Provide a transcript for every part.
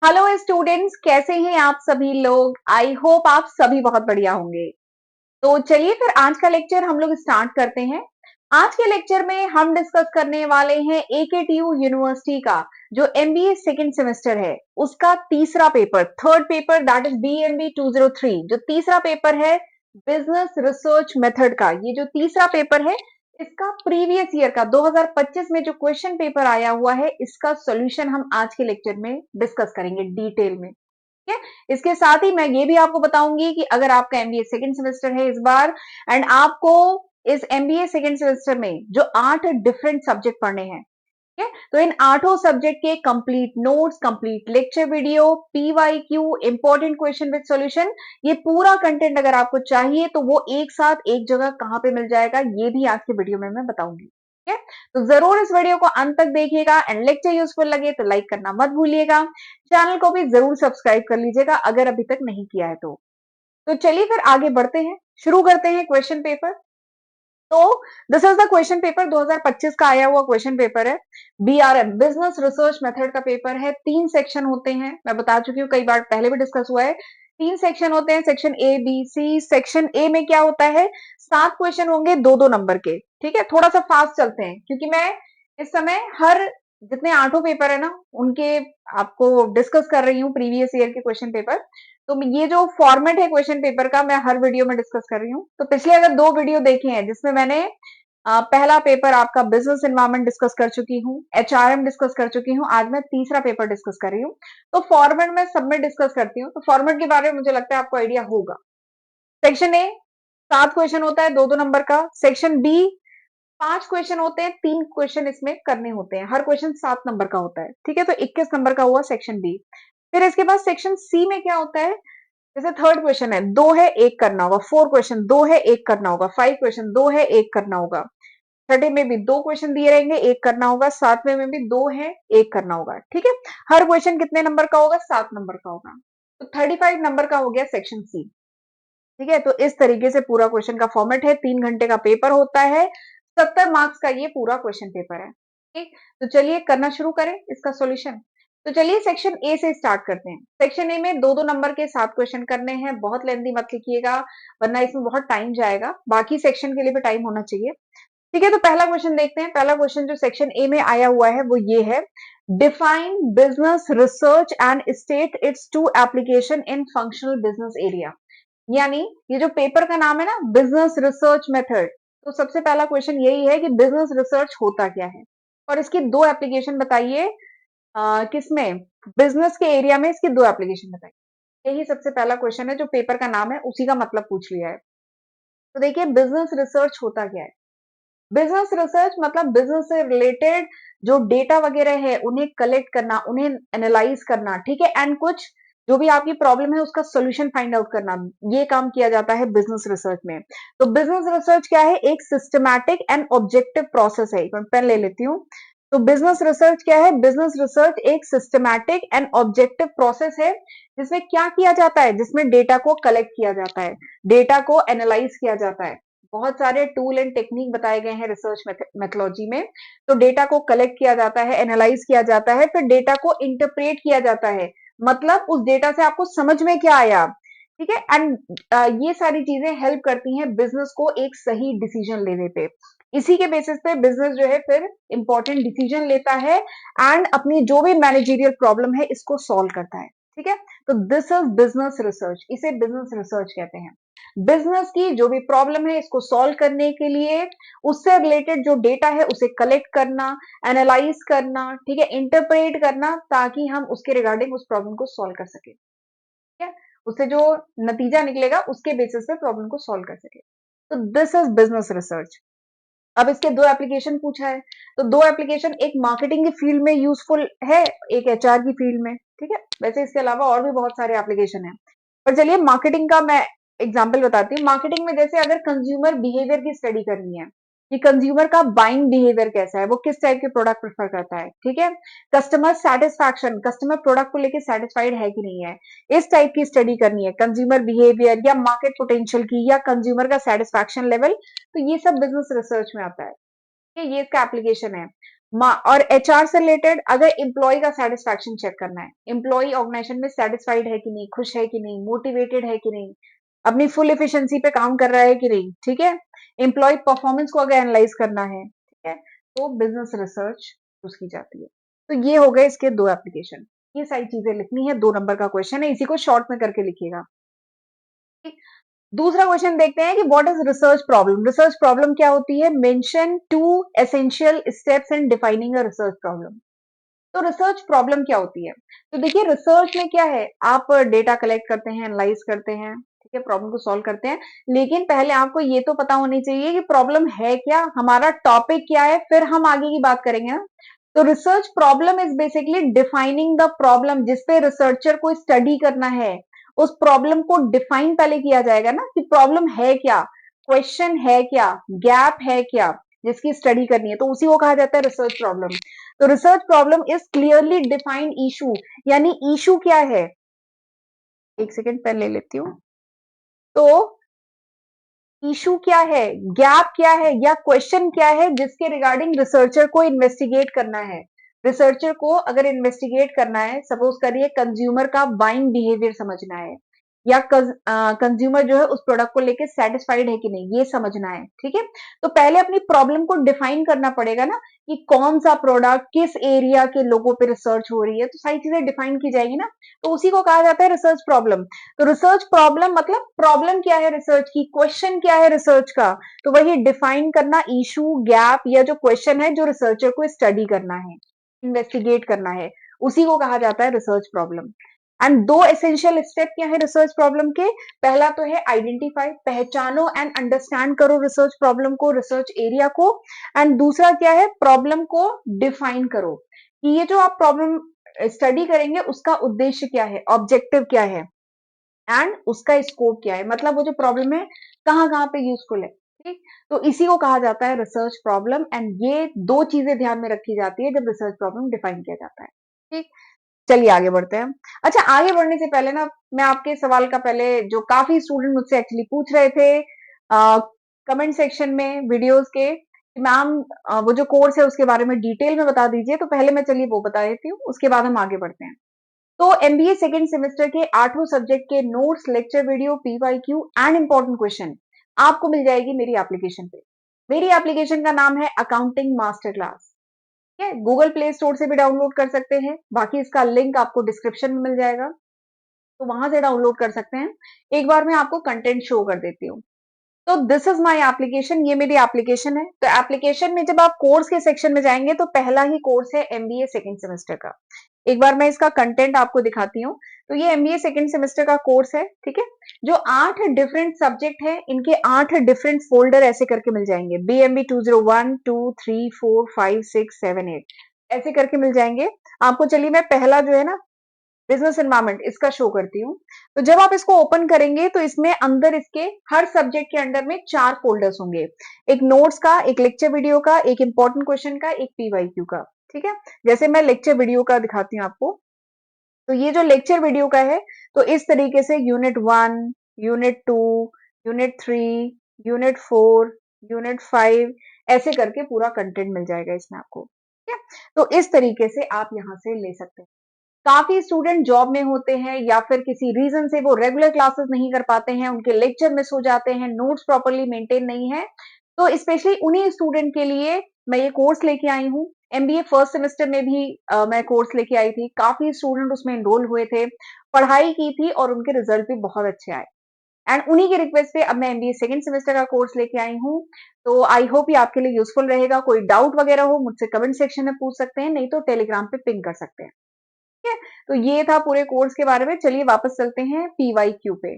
Hello students, कैसे हैं आप सभी लोग। आई होप आप सभी बहुत बढ़िया होंगे। तो चलिए फिर आज का लेक्चर हम लोग स्टार्ट करते हैं। आज के लेक्चर में हम डिस्कस करने वाले हैं एकेटीयू यूनिवर्सिटी का जो एमबीए सेकंड सेमेस्टर है उसका तीसरा paper, third paper, that is BMB 203। जो तीसरा पेपर है बिजनेस रिसर्च मेथड का, ये जो तीसरा पेपर है इसका प्रीवियस ईयर का 2025 में जो क्वेश्चन पेपर आया हुआ है इसका सॉल्यूशन हम आज के लेक्चर में डिस्कस करेंगे डिटेल में। ठीक है, इसके साथ ही मैं ये भी आपको बताऊंगी कि अगर आपका एमबीए सेकंड सेमेस्टर है इस बार एंड आपको इस एमबीए सेकंड सेमेस्टर में जो 8 डिफरेंट सब्जेक्ट पढ़ने हैं, ठीक है, तो इन 8 सब्जेक्ट के complete notes, complete lecture video, PYQ, important question with solution, ये पूरा कंटेंट अगर आपको चाहिए तो वो एक साथ एक जगह कहां पे मिल जाएगा ये भी आज के वीडियो में मैं बताऊंगी। ठीक है, तो जरूर इस वीडियो को अंत तक देखिएगा एंड लेक्चर यूजफुल लगे तो लाइक करना मत भूलिएगा। चैनल को भी जरूर सब्सक्राइब कर लीजिएगा अगर अभी तक नहीं किया है तो चलिए फिर आगे बढ़ते हैं, शुरू करते हैं क्वेश्चन पेपर। तो this is the question paper, 2025 का आया हुआ क्वेश्चन पेपर है। बीआरएम बिजनेस रिसर्च मेथड का पेपर है। 3 सेक्शन होते हैं, मैं बता चुकी हूँ, कई बार पहले भी डिस्कस हुआ है। 3 सेक्शन होते हैं, section A B C. Section A में क्या होता है, 7 क्वेश्चन होंगे 2-2 नंबर के। ठीक है, थोड़ा सा फास्ट चलते हैं क्योंकि मैं इस समय हर जितने 8 पेपर है ना उनके आपको डिस्कस कर रही हूँ, प्रीवियस ईयर के क्वेश्चन पेपर। तो ये जो फॉर्मेट है क्वेश्चन पेपर का मैं हर वीडियो में डिस्कस कर रही हूँ। तो पिछले अगर 2 वीडियो देखे हैं जिसमें मैंने पहला पेपर आपका बिजनेस एनवायरनमेंट डिस्कस कर चुकी हूँ, एचआरएम डिस्कस कर चुकी हूँ, आज मैं तीसरा पेपर डिस्कस कर रही हूँ। तो फॉर्मेट में सब में डिस्कस करती हूँ, तो फॉर्मेट के बारे में मुझे लगता है आपको आइडिया होगा। सेक्शन ए 7 क्वेश्चन होता है 2-2 नंबर का। सेक्शन बी 5 क्वेश्चन होते हैं, 3 क्वेश्चन इसमें करने होते हैं, हर क्वेश्चन 7 नंबर का होता है। ठीक है, तो 21 नंबर का हुआ सेक्शन बी। फिर इसके बाद सेक्शन सी में क्या होता है, जैसे थर्ड क्वेश्चन है 2 है 1 करना होगा, 4 क्वेश्चन 2 है 1 करना होगा, 5 क्वेश्चन 2 है 1 करना होगा, छठे में भी 2 क्वेश्चन दिए रहेंगे 1 करना होगा, सातवें में भी 2 है 1 करना होगा। ठीक है, हर क्वेश्चन कितने नंबर का होगा, 7 नंबर का होगा। तो 35 नंबर का हो गया सेक्शन सी। ठीक है, तो इस तरीके से पूरा क्वेश्चन का फॉर्मेट है। 3 घंटे का पेपर होता है, 70 मार्क्स का ये पूरा क्वेश्चन पेपर है। ठीक, तो चलिए करना शुरू करें इसका सॉल्यूशन। तो चलिए सेक्शन ए से स्टार्ट करते हैं। सेक्शन ए में 2-2 नंबर के 7 क्वेश्चन करने हैं, बहुत लेंथी मत लिखिएगा वरना इसमें बहुत टाइम जाएगा, बाकी सेक्शन के लिए भी टाइम होना चाहिए। ठीक है, तो पहला क्वेश्चन देखते हैं। पहला क्वेश्चन जो सेक्शन ए में आया हुआ है वो ये है, define business research and state its two application in functional business area. यानी ये जो पेपर का नाम है ना बिजनेस रिसर्च मेथड, तो सबसे पहला क्वेश्चन यही है कि बिजनेस रिसर्च होता क्या है और इसकी 2 एप्लीकेशन बताइए। किसमें, बिजनेस के एरिया में इसकी 2 एप्लीकेशन बताइए। यही सबसे पहला क्वेश्चन है, जो पेपर का नाम है उसी का मतलब पूछ लिया है। तो देखिए बिजनेस रिसर्च होता क्या है। बिजनेस रिसर्च मतलब बिजनेस से रिलेटेड जो डेटा वगैरह है उन्हें कलेक्ट करना, उन्हें एनालाइज करना। ठीक है, एंड कुछ जो भी आपकी प्रॉब्लम है उसका सॉल्यूशन फाइंड आउट करना, ये काम किया जाता है बिजनेस रिसर्च में। तो बिजनेस रिसर्च क्या है, एक सिस्टमैटिक एंड ऑब्जेक्टिव प्रोसेस है। मैं पेन ले लेती हूँ। तो बिजनेस रिसर्च क्या है, बिजनेस रिसर्च एक सिस्टमैटिक एंड ऑब्जेक्टिव प्रोसेस है जिसमें क्या किया जाता है, जिसमें डेटा को कलेक्ट किया जाता है, डेटा को एनालाइज किया जाता है। बहुत सारे टूल एंड टेक्निक बताए गए हैं रिसर्च मेथोलॉजी में। तो डेटा को कलेक्ट किया जाता है, एनालाइज किया जाता है, फिर डेटा को इंटरप्रेट किया जाता है, मतलब उस डेटा से आपको समझ में क्या आया। ठीक है, एंड ये सारी चीजें हेल्प करती हैं बिजनेस को एक सही डिसीजन लेने पे। इसी के बेसिस पे बिजनेस जो है फिर इंपॉर्टेंट डिसीजन लेता है एंड अपनी जो भी मैनेजरियल प्रॉब्लम है इसको सॉल्व करता है। ठीक है, तो दिस इज बिजनेस रिसर्च, इसे बिजनेस रिसर्च कहते हैं। बिजनेस की जो भी प्रॉब्लम है इसको सॉल्व करने के लिए उससे रिलेटेड जो डेटा है उसे कलेक्ट करना, एनालाइज करना, ठीक है, इंटरप्रेट करना, ताकि हम उसके रिगार्डिंग उस प्रॉब्लम को सॉल्व कर सके। ठीक है, उससे जो नतीजा निकलेगा उसके बेसिस पे प्रॉब्लम को सॉल्व कर सके। तो दिस इज बिजनेस रिसर्च। अब इसके 2 एप्लीकेशन पूछा है, तो 2 एप्लीकेशन, एक मार्केटिंग की फील्ड में यूजफुल है, एक एचआर की फील्ड में। ठीक है, वैसे इसके अलावा और भी बहुत सारे एप्लीकेशन है, पर चलिए मार्केटिंग का मैं एग्जांपल बताती हूँ। मार्केटिंग में जैसे अगर कंज्यूमर बिहेवियर की स्टडी करनी है कि कंज्यूमर का बाइंग बिहेवियर कैसा है, वो किस टाइप के प्रोडक्ट प्रेफर करता है। ठीक है, कस्टमर सेटिस्फैक्शन, कस्टमर प्रोडक्ट को लेके सेटिस्फाइड है कि नहीं है, इस टाइप की स्टडी करनी है। कंज्यूमर बिहेवियर या मार्केट पोटेंशियल की या कंज्यूमर का सेटिस्फैक्शन लेवल, तो ये सब बिजनेस रिसर्च में आता है। ये इसका एप्लीकेशन है। और एचआर से रिलेटेड अगर एम्प्लॉय का सेटिस्फैक्शन चेक करना है, एम्प्लॉय ऑर्गेनाइजेशन में सेटिस्फाइड है कि नहीं, खुश है कि नहीं, मोटिवेटेड है कि नहीं, अपनी फुल एफिशिएंसी पे काम कर रहा है कि नहीं, ठीक है। एम्प्लॉय परफॉर्मेंस को अगर एनालाइज करना है, ठीक है, तो बिजनेस रिसर्च यूज की जाती है। तो ये हो गए इसके दो एप्लीकेशन। ये सारी चीजें लिखनी है, 2 नंबर का क्वेश्चन है, इसी को शॉर्ट में करके लिखिएगा। दूसरा क्वेश्चन देखते हैं कि what is research problem. Research problem क्या होती है? Mention 2 essential steps in defining a research problem. तो रिसर्च प्रॉब्लम क्या होती है? तो देखिए रिसर्च में क्या है, आप डेटा कलेक्ट करते हैं, एनालाइज करते हैं, ठीक है, प्रॉब्लम को सॉल्व करते हैं, लेकिन पहले आपको ये तो पता होनी चाहिए कि प्रॉब्लम है क्या, हमारा टॉपिक क्या है, फिर हम आगे की बात करेंगे ना। तो research problem is basically defining the problem, जिसपे रिसर्चर को स्टडी करना है। उस प्रॉब्लम को डिफाइन पहले किया जाएगा ना कि प्रॉब्लम है क्या, क्वेश्चन है क्या, गैप है क्या, जिसकी स्टडी करनी है, तो उसी को कहा जाता है रिसर्च प्रॉब्लम। तो research problem is clearly defined issue, यानी इशू क्या है, एक सेकेंड पेन ले लेती हूँ। तो इशू क्या है, गैप क्या है, या क्वेश्चन क्या है जिसके रिगार्डिंग रिसर्चर को इन्वेस्टिगेट करना है। रिसर्चर को अगर इन्वेस्टिगेट करना है, सपोज करिए कंज्यूमर का बाइंग बिहेवियर समझना है, या कंज्यूमर जो है उस प्रोडक्ट को लेके सेटिस्फाइड है कि नहीं, ये समझना है, ठीक है। तो पहले अपनी प्रॉब्लम को डिफाइन करना पड़ेगा ना कि कौन सा प्रोडक्ट किस एरिया के लोगों पे रिसर्च हो रही है, तो सारी चीजें डिफाइन की जाएगी ना। तो उसी को कहा जाता है रिसर्च प्रॉब्लम। तो रिसर्च प्रॉब्लम मतलब प्रॉब्लम क्या है रिसर्च की, क्वेश्चन क्या है रिसर्च का, तो वही डिफाइन करना इशू, गैप, या जो क्वेश्चन है जो रिसर्चर को स्टडी करना है, इन्वेस्टिगेट करना है, उसी को कहा जाता है research problem. And 2 essential step क्या है रिसर्च प्रॉब्लम के? पहला तो है आइडेंटिफाई, पहचानो एंड अंडरस्टैंड करो रिसर्च प्रॉब्लम को, रिसर्च एरिया को। एंड दूसरा क्या है, प्रॉब्लम को डिफाइन करो कि ये जो आप प्रॉब्लम स्टडी करेंगे उसका उद्देश्य क्या है, ऑब्जेक्टिव क्या है, एंड उसका स्कोप क्या है, मतलब वो जो प्रॉब्लम है कहाँ कहाँ पे यूजफुल है, ठीक। तो इसी को कहा जाता है रिसर्च प्रॉब्लम, एंड ये दो चीजें ध्यान में रखी जाती है जब रिसर्च प्रॉब्लम डिफाइन किया जाता है, ठीक। चलिए आगे बढ़ते हैं। अच्छा, आगे बढ़ने से पहले ना मैं आपके सवाल का पहले, जो काफी स्टूडेंट मुझसे एक्चुअली पूछ रहे थे कमेंट सेक्शन में वीडियोस के, मैम वो जो कोर्स है उसके बारे में डिटेल में बता दीजिए, तो पहले मैं चलिए वो बता देती हूँ, उसके बाद हम आगे बढ़ते हैं। तो एमबीए सेकंड सेमेस्टर के 8वें सब्जेक्ट के notes, lecture video, PYQ and important question आपको मिल जाएगी मेरी एप्लीकेशन पे। मेरी एप्लीकेशन का नाम है अकाउंटिंग मास्टर क्लास, ठीक है। गूगल प्ले स्टोर से भी डाउनलोड कर सकते हैं, बाकी इसका लिंक आपको डिस्क्रिप्शन में मिल जाएगा, तो वहां से डाउनलोड कर सकते हैं। एक बार मैं आपको कंटेंट शो कर देती हूँ। तो दिस इज माय एप्लीकेशन, ये मेरी एप्लीकेशन है। तो एप्लीकेशन में जब आप कोर्स के सेक्शन में जाएंगे तो पहला ही कोर्स है एमबीए सेकंड सेमेस्टर का। एक बार मैं इसका कंटेंट आपको दिखाती हूँ। तो ये एमबीए सेकंड सेमेस्टर का कोर्स है, ठीक है। जो 8 डिफरेंट सब्जेक्ट है, इनके 8 डिफरेंट फोल्डर ऐसे करके मिल जाएंगे, बीएमबी 201 2 3 4 5 6 7 8 ऐसे करके मिल जाएंगे आपको। चलिए मैं पहला जो है ना बिजनेस एनवायरनमेंट इसका शो करती हूँ। तो जब आप इसको ओपन करेंगे तो इसमें अंदर इसके हर सब्जेक्ट के अंडर में 4 फोल्डर्स होंगे, एक नोट्स का, एक लेक्चर वीडियो का, एक इंपॉर्टेंट क्वेश्चन का, एक पीवाईक्यू का, ठीक है। जैसे मैं लेक्चर वीडियो का दिखाती हूँ आपको। तो ये जो लेक्चर वीडियो का है, तो इस तरीके से unit 1, unit 2, unit 3, unit 4, unit 5 ऐसे करके पूरा कंटेंट मिल जाएगा इसमें आपको, ठीक है। तो इस तरीके से आप यहाँ से ले सकते हैं। काफी स्टूडेंट जॉब में होते हैं या फिर किसी रीजन से वो रेगुलर क्लासेस नहीं कर पाते हैं, उनके लेक्चर मिस हो जाते हैं, नोट्स प्रॉपरली मेंटेन नहीं है, तो स्पेशली उन्हीं स्टूडेंट के लिए मैं ये कोर्स लेके आई हूँ। एमबीए फर्स्ट सेमेस्टर में भी मैं कोर्स लेके आई थी, काफी स्टूडेंट उसमें एनरोल हुए थे, पढ़ाई की थी और उनके रिजल्ट भी बहुत अच्छे आए। एंड उन्हीं की रिक्वेस्ट पे अब मैं एमबीए सेकंड सेमेस्टर का कोर्स लेके आई हूँ। तो आई होप ये आपके लिए यूजफुल रहेगा। कोई डाउट वगैरह हो मुझसे कमेंट सेक्शन में पूछ सकते हैं, नहीं तो टेलीग्राम पे पिंग कर सकते हैं, ठीक है। तो ये था पूरे कोर्स के बारे में। चलिए वापस चलते हैं पीवाईक्यू पे,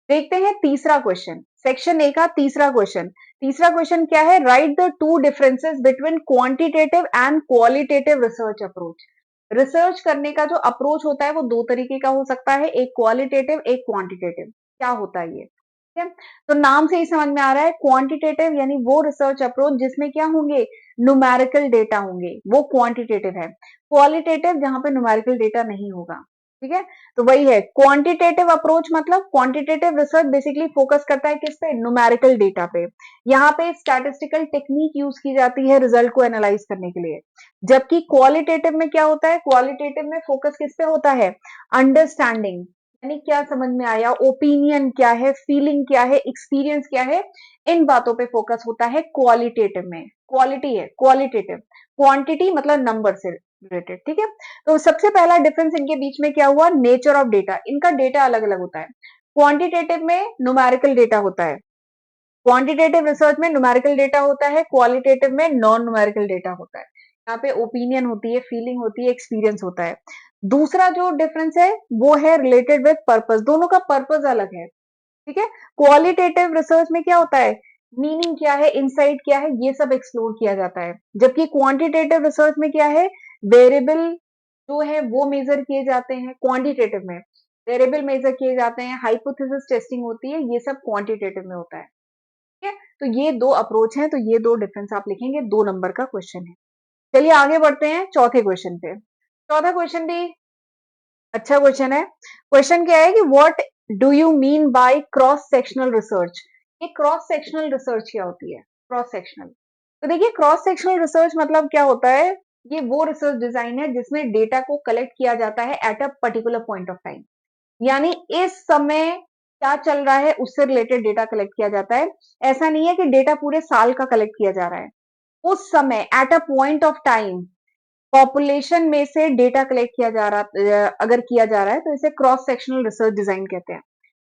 देखते हैं तीसरा क्वेश्चन, सेक्शन ए का तीसरा क्वेश्चन। तीसरा क्वेश्चन क्या है, right the 2 differences between quantitative and qualitative research approach. Research करने का जो अप्रोच होता है वो 2 तरीके का हो सकता है, एक क्वालिटेटिव, एक क्वांटिटेटिव। क्या होता है ये, ठीक है। तो नाम से ही समझ में आ रहा है, क्वांटिटेटिव यानी वो रिसर्च अप्रोच जिसमें क्या होंगे, न्यूमेरिकल डेटा होंगे, वो क्वांटिटेटिव है। क्वालिटेटिव जहां पे न्यूमेरिकल डेटा नहीं होगा, ठीक है। तो वही है क्वांटिटेटिव अप्रोच, मतलब क्वांटिटेटिव रिसर्च बेसिकली फोकस करता है किस पे, न्यूमेरिकल डेटा पे। यहाँ पे स्टैटिस्टिकल टेक्निक यूज की जाती है रिजल्ट को एनालाइज करने के लिए। जबकि क्वालिटेटिव में क्या होता है, क्वालिटेटिव में फोकस किस पे होता है, अंडरस्टैंडिंग, यानी क्या समझ में आया, ओपिनियन क्या है, फीलिंग क्या है, एक्सपीरियंस क्या है, इन बातों पे फोकस होता है क्वालिटेटिव में। क्वालिटी है क्वालिटेटिव, क्वांटिटी मतलब नंबर से रिलेटेड। ठीक है। तो सबसे पहला डिफरेंस इनके बीच में क्या हुआ, नेचर ऑफ डेटा, इनका डेटा अलग अलग होता है। क्वांटिटेटिव में न्यूमेरिकल डेटा होता है, क्वांटिटेटिव रिसर्च में न्यूमेरिकल डेटा होता है, क्वालिटेटिव में नॉन न्यूमेरिकल डेटा होता है। यहाँ पे ओपिनियन होती है, फीलिंग होती है, एक्सपीरियंस होता है। दूसरा जो डिफरेंस है वो है रिलेटेड विद पर्पस, दोनों का पर्पस अलग है। ठीक है। क्वालिटेटिव रिसर्च में क्या होता है, मीनिंग क्या है, इनसाइट क्या है, ये सब एक्सप्लोर किया जाता है। जबकि क्वांटिटेटिव रिसर्च में क्या है, वेरिएबल जो है वो मेजर किए जाते हैं। क्वांटिटेटिव में वेरिएबल मेजर किए जाते हैं, हाइपोथेसिस टेस्टिंग होती है, ये सब क्वांटिटेटिव में होता है। ठीक है। तो ये दो अप्रोच हैं, तो ये दो डिफरेंस आप लिखेंगे, 2 नंबर का क्वेश्चन है। चलिए आगे बढ़ते हैं चौथे क्वेश्चन पे। चौथा क्वेश्चन भी अच्छा क्वेश्चन है। क्वेश्चन क्या है कि what do you mean by cross sectional research. ये क्रॉस सेक्शनल रिसर्च क्या होती है, क्रॉस सेक्शनल। तो देखिए क्रॉस सेक्शनल रिसर्च मतलब क्या होता है, ये वो रिसर्च डिजाइन है जिसमें डेटा को कलेक्ट किया जाता है at a particular point of time, यानी इस समय क्या चल रहा है उससे रिलेटेड डेटा कलेक्ट किया जाता है। ऐसा नहीं है कि डेटा पूरे साल का कलेक्ट किया जा रहा है, उस समय at a point of time population में से डेटा कलेक्ट किया जा रहा, अगर किया जा रहा है तो इसे क्रॉस सेक्शनल रिसर्च डिजाइन कहते हैं।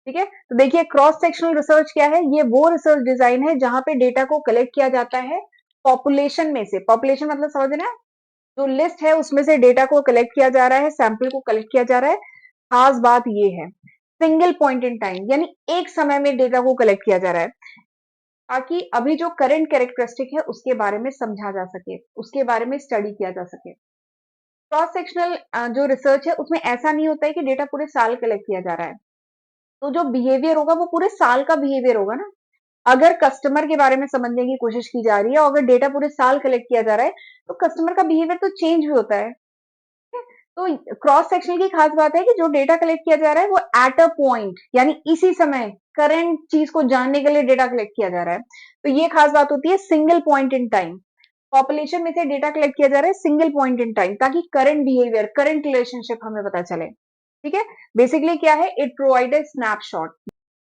ठीक है। तो देखिए क्रॉस सेक्शनल रिसर्च क्या है, ये वो रिसर्च डिजाइन है जहां पे डेटा को कलेक्ट किया जाता है पॉपुलेशन में से, पॉपुलेशन मतलब समझ रहे हैं, जो लिस्ट है उसमें से डेटा को कलेक्ट किया जा रहा है, सैंपल को कलेक्ट किया जा रहा है। खास बात ये है सिंगल पॉइंट इन टाइम, यानी एक समय में डेटा को कलेक्ट किया जा रहा है, ताकि अभी जो करंट कैरेक्टरिस्टिक है उसके बारे में समझा जा सके, उसके बारे में स्टडी किया जा सके। क्रॉस सेक्शनल जो रिसर्च है उसमें ऐसा नहीं होता है कि डेटा पूरे साल कलेक्ट किया जा रहा है, तो जो बिहेवियर होगा वो पूरे साल का बिहेवियर होगा ना। अगर कस्टमर के बारे में समझने की कोशिश की जा रही है और अगर डेटा पूरे साल कलेक्ट किया जा रहा है तो कस्टमर का बिहेवियर तो चेंज भी होता है। तो क्रॉस सेक्शनल की खास बात है कि जो डेटा कलेक्ट किया जा रहा है वो एट अ पॉइंट, यानी इसी समय करंट चीज को जानने के लिए डेटा कलेक्ट किया जा रहा है। तो ये खास बात होती है single point in time, population में से डेटा कलेक्ट किया जा रहा है सिंगल पॉइंट इन टाइम, ताकि करंट बिहेवियर, करंट रिलेशनशिप हमें पता चले। ठीक है। बेसिकली क्या है, इट प्रोवाइड ए स्नैपशॉट,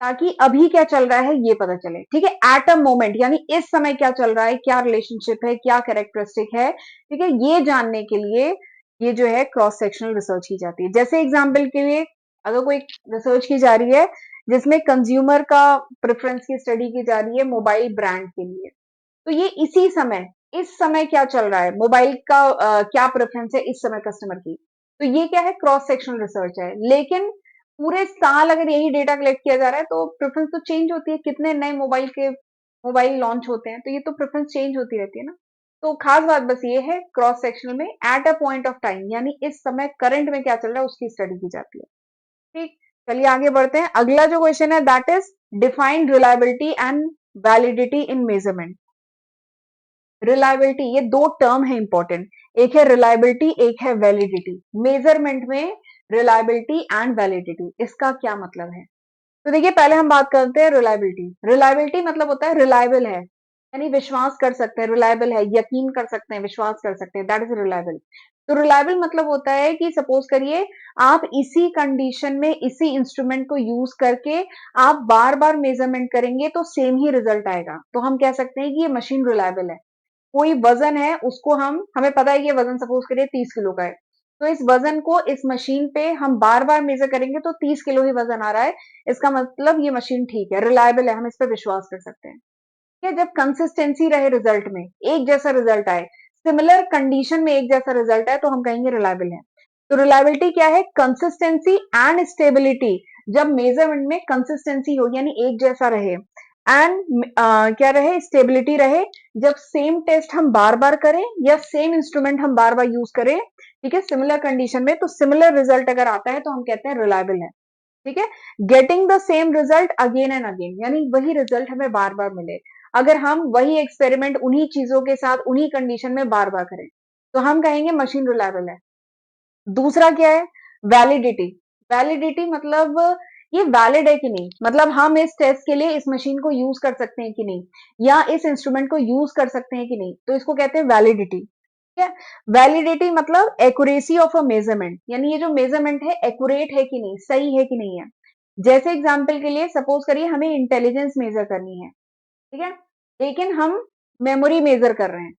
ताकि अभी क्या चल रहा है ये पता चले। ठीक है। एट अ मोमेंट यानी इस समय क्या चल रहा है, क्या रिलेशनशिप है, क्या कैरेक्टरिस्टिक है, ठीक है, ये जानने के लिए ये जो है क्रॉस सेक्शनल रिसर्च की जाती है। जैसे एग्जाम्पल के लिए अगर कोई रिसर्च की जा रही है जिसमें कंज्यूमर का प्रेफरेंस की स्टडी की जा रही है मोबाइल ब्रांड के लिए, तो ये इसी समय, इस समय क्या चल रहा है, मोबाइल का क्या प्रेफरेंस है इस समय कस्टमर की, तो ये क्या है, क्रॉस सेक्शनल रिसर्च है। लेकिन पूरे साल अगर यही डेटा कलेक्ट किया जा रहा है तो प्रेफरेंस तो चेंज होती है, कितने नए मोबाइल लॉन्च होते हैं, तो ये तो प्रेफरेंस चेंज होती रहती है ना। तो खास बात बस ये है क्रॉस सेक्शनल में at a point of time, यानी इस समय करंट में क्या चल रहा है उसकी स्टडी की जाती है। ठीक। चलिए आगे बढ़ते हैं, अगला जो क्वेश्चन है that is defined reliability and validity in measurement. Reliability, ये दो टर्म है इंपॉर्टेंट, एक है रिलायबिलिटी एक है वैलिडिटी। मेजरमेंट में रिलायबिलिटी एंड वैलिडिटी, इसका क्या मतलब है। तो देखिए पहले हम बात करते हैं रिलायबिलिटी। रिलायबिलिटी मतलब होता है रिलायबल है, यानी विश्वास कर सकते हैं, रिलायबल है, यकीन कर सकते हैं, विश्वास कर सकते हैं, दैट इज रिलायबल। तो रिलायबल मतलब होता है कि सपोज करिए आप इसी कंडीशन में इसी इंस्ट्रूमेंट को यूज करके आप बार बार मेजरमेंट करेंगे तो सेम ही रिजल्ट आएगा, तो हम कह सकते हैं कि ये मशीन रिलायबल है। कोई वजन है उसको हमें पता है कि वजन सपोज करिए 30 किलो का है, तो इस वजन को इस मशीन पे हम बार बार मेजर करेंगे तो 30 किलो ही वजन आ रहा है, इसका मतलब ये मशीन ठीक है, रिलायबल है, हम इस पर विश्वास कर सकते हैं। ठीक है। जब कंसिस्टेंसी रहे रिजल्ट में, एक जैसा रिजल्ट आए, सिमिलर कंडीशन में एक जैसा रिजल्ट आए, तो हम कहेंगे रिलायबल है। तो रिलायबिलिटी क्या है, कंसिस्टेंसी एंड स्टेबिलिटी, जब मेजरमेंट में कंसिस्टेंसी हो यानी एक जैसा रहे, एंड क्या रहे, स्टेबिलिटी रहे, जब सेम टेस्ट हम बार बार करें या सेम इंस्ट्रूमेंट हम बार बार यूज करें, ठीक है, सिमिलर कंडीशन में, तो सिमिलर रिजल्ट अगर आता है तो हम कहते हैं रिलायबल है। ठीक है। Getting the same result again and again, यानी वही रिजल्ट हमें बार बार मिले, अगर हम वही एक्सपेरिमेंट उन्हीं चीजों के साथ उन्हीं कंडीशन में बार बार करें तो हम कहेंगे मशीन रिलायबल है। दूसरा क्या है, वैलिडिटी, वैलिडिटी मतलब ये वैलिड है कि नहीं, मतलब हम इस टेस्ट के लिए इस मशीन को यूज कर सकते हैं कि नहीं, या इस इंस्ट्रूमेंट को यूज कर सकते हैं कि नहीं, तो इसको कहते हैं वैलिडिटी। ठीक है, वैलिडिटी मतलब एक्यूरेसी ऑफ अ मेजरमेंट, यानी ये जो मेजरमेंट है एक्यूरेट है कि नहीं, सही है कि नहीं है। जैसे एग्जाम्पल के लिए सपोज करिए हमें इंटेलिजेंस मेजर करनी है, ठीक है, लेकिन हम मेमोरी मेजर कर रहे हैं,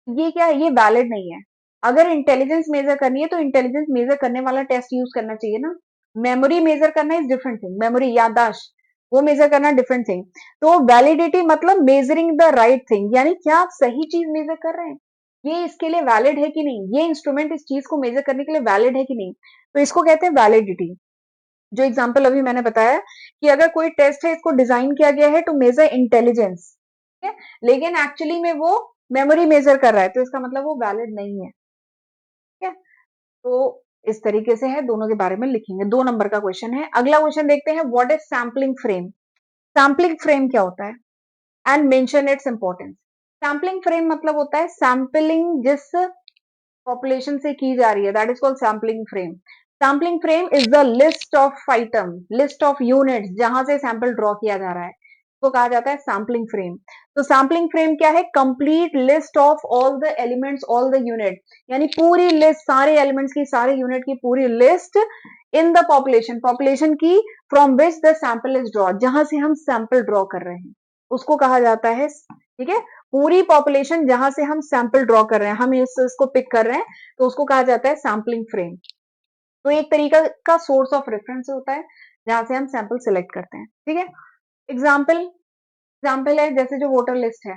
ये क्या है, ये वैलिड नहीं है। अगर इंटेलिजेंस मेजर करनी है तो इंटेलिजेंस मेजर करने वाला टेस्ट यूज करना चाहिए ना। मेमोरी मेजर करना इज डिफरेंट थिंग, मेमोरी याददाश्त वो मेजर करना डिफरेंट थिंग। तो वैलिडिटी मतलब मेजरिंग द राइट थिंग, यानी क्या आप सही चीज मेजर कर रहे हैं, ये इसके लिए वैलिड है कि नहीं, ये इंस्ट्रूमेंट इस चीज को मेजर करने के लिए वैलिड है कि नहीं, तो इसको कहते हैं वैलिडिटी। जो एग्जाम्पल अभी मैंने बताया कि अगर कोई टेस्ट है, इसको डिजाइन किया गया है टू मेजर इंटेलिजेंस, ठीक है, लेकिन एक्चुअली में वो मेमोरी मेजर कर रहा है, तो इसका मतलब वो वैलिड नहीं है। ठीक है, तो इस तरीके से है, दोनों के बारे में लिखेंगे। 2 नंबर का क्वेश्चन है। अगला क्वेश्चन देखते हैं, what is sampling frame. Sampling frame क्या होता है and mention its importance. Sampling frame मतलब होता है सैम्पलिंग जिस पॉपुलेशन से की जा रही है, that is called sampling frame. Sampling frame is the list of item, list of units जहां से सैंपल ड्रॉ किया जा रहा है, तो कहा जाता है सैम्पलिंग फ्रेम। तो सैम्पलिंग फ्रेम क्या है, complete list of all the elements, all the unit, यानी पूरी लिस्ट, सारे एलिमेंट्स की, सारे यूनिट की पूरी list in the population, population की, from which the sample is draw, जहां से हम सैंपल ड्रॉ कर रहे हैं, उसको कहा जाता है, ठीक है, पूरी पॉपुलेशन जहां से हम सैंपल ड्रॉ कर रहे हैं, हम इसको पिक कर रहे हैं, तो उसको कहा जाता है सैम्पलिंग फ्रेम। तो एक तरीका का सोर्स ऑफ रेफरेंस होता है जहां से हम सैंपल सिलेक्ट करते हैं। ठीक है, एग्जाम्पल, एग्जाम्पल है जैसे जो वोटर लिस्ट है,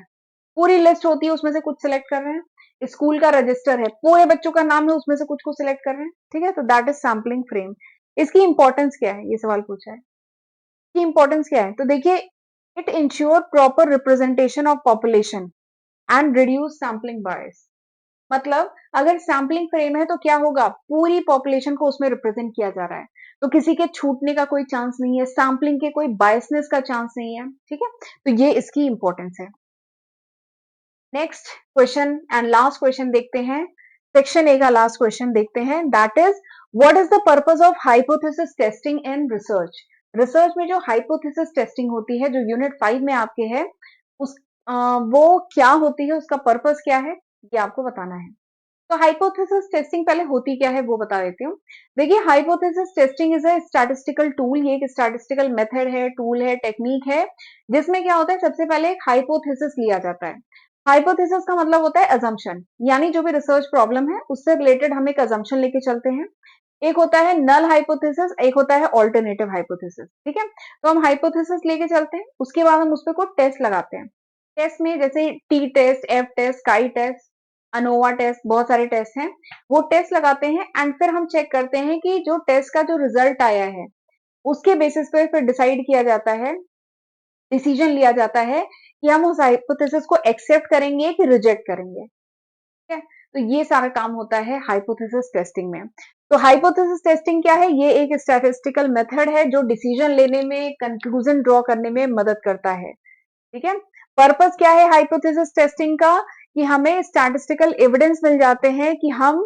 पूरी लिस्ट होती है, उसमें से कुछ सिलेक्ट कर रहे हैं। स्कूल का रजिस्टर है, पूरे बच्चों का नाम है, उसमें से कुछ को सिलेक्ट कर रहे हैं। ठीक है, तो दैट इज सैम्पलिंग फ्रेम। इसकी इंपॉर्टेंस क्या है, ये सवाल पूछा है, इसकी इंपॉर्टेंस क्या है, तो देखिए, it insure proper representation of population and reduce sampling bias. मतलब अगर सैम्पलिंग फ्रेम है तो क्या होगा, पूरी पॉपुलेशन को उसमें रिप्रेजेंट किया जा रहा है, तो किसी के छूटने का कोई चांस नहीं है, सैम्पलिंग के कोई बायसनेस का चांस नहीं है। ठीक है, तो ये इसकी इंपॉर्टेंस है। Next question and last question देखते हैं, सेक्शन ए का लास्ट क्वेश्चन देखते हैं, that is what is the purpose of hypothesis testing in research. Research में जो हाइपोथेसिस टेस्टिंग होती है, जो यूनिट 5 में आपके है, उस वो क्या होती है, उसका पर्पस क्या है, ये आपको बताना है। तो हाइपोथेसिस टेस्टिंग पहले होती क्या है वो बता देती हूँ। देखिए, hypothesis testing is a statistical tool, ये एक स्टैटिस्टिकल मेथड है, टूल है, टेक्निक है, जिसमें क्या होता है, सबसे पहले एक हाइपोथेसिस लिया जाता है। हाइपोथेसिस का मतलब होता है अजम्पशन, यानी जो भी रिसर्च प्रॉब्लम है उससे रिलेटेड हम एक अजम्पशन लेके चलते हैं। एक होता है नल हाइपोथेसिस, एक होता है ऑल्टरनेटिव हाइपोथेसिस। ठीक है, तो हम हाइपोथेसिस लेके चलते हैं, उसके बाद हम उस पर कोई टेस्ट लगाते हैं। टेस्ट में जैसे टी टेस्ट, एफ टेस्ट, काई टेस्ट, अनोवा टेस्ट, बहुत सारे टेस्ट हैं, वो टेस्ट लगाते हैं एंड फिर हम चेक करते हैं कि जो टेस्ट का जो रिजल्ट आया है, उसके बेसिस पे फिर डिसाइड किया जाता है, डिसीजन लिया जाता है कि हम उस हाइपोथेसिस को एक्सेप्ट करेंगे कि रिजेक्ट करेंगे। ठीक है, तो ये सारा काम होता है हाइपोथेसिस टेस्टिंग में। तो हाइपोथेसिस टेस्टिंग क्या है, ये एक स्टैटिस्टिकल मेथड है जो डिसीजन लेने में, कंक्लूजन ड्रॉ करने में मदद करता है। ठीक है, पर्पस क्या है हाइपोथेसिस टेस्टिंग का, कि हमें स्टैटिस्टिकल एविडेंस मिल जाते हैं कि हम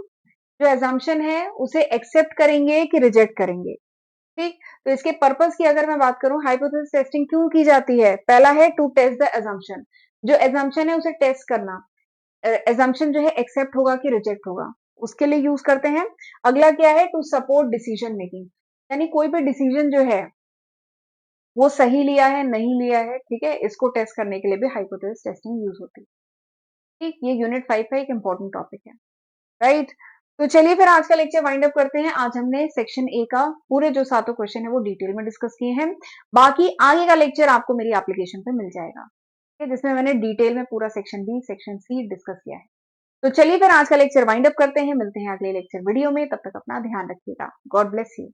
जो एजम्पशन है उसे एक्सेप्ट करेंगे कि रिजेक्ट करेंगे। ठीक, तो इसके पर्पस की अगर मैं बात करूं, हाइपोथेसिस टेस्टिंग क्यों की जाती है, पहला है टू टेस्ट द एजम्पशन, जो एजम्पशन है उसे टेस्ट करना, एजम्पशन जो है एक्सेप्ट होगा कि रिजेक्ट होगा, उसके लिए यूज करते हैं। अगला क्या है, टू सपोर्ट डिसीजन मेकिंग, यानी कोई भी डिसीजन जो है वो सही लिया है नहीं लिया है, ठीक है, इसको टेस्ट करने के लिए भी हाइपोथेसिस टेस्टिंग यूज होती है। ठीक, ये यूनिट 5 का एक इंपॉर्टेंट टॉपिक है, राइट। तो चलिए फिर आज का लेक्चर वाइंड अप करते हैं। आज हमने सेक्शन ए का पूरे जो 7 क्वेश्चन है वो डिटेल में डिस्कस किए हैं। बाकी आगे का लेक्चर आपको मेरी एप्लीकेशन पे मिल जाएगा, ठीक है, जिसमें मैंने डिटेल में पूरा section B, section C discuss किया है। तो चलिए फिर आज का लेक्चर वाइंड अप करते हैं, मिलते हैं अगले लेक्चर वीडियो में, तब तक अपना ध्यान रखिएगा। God bless you.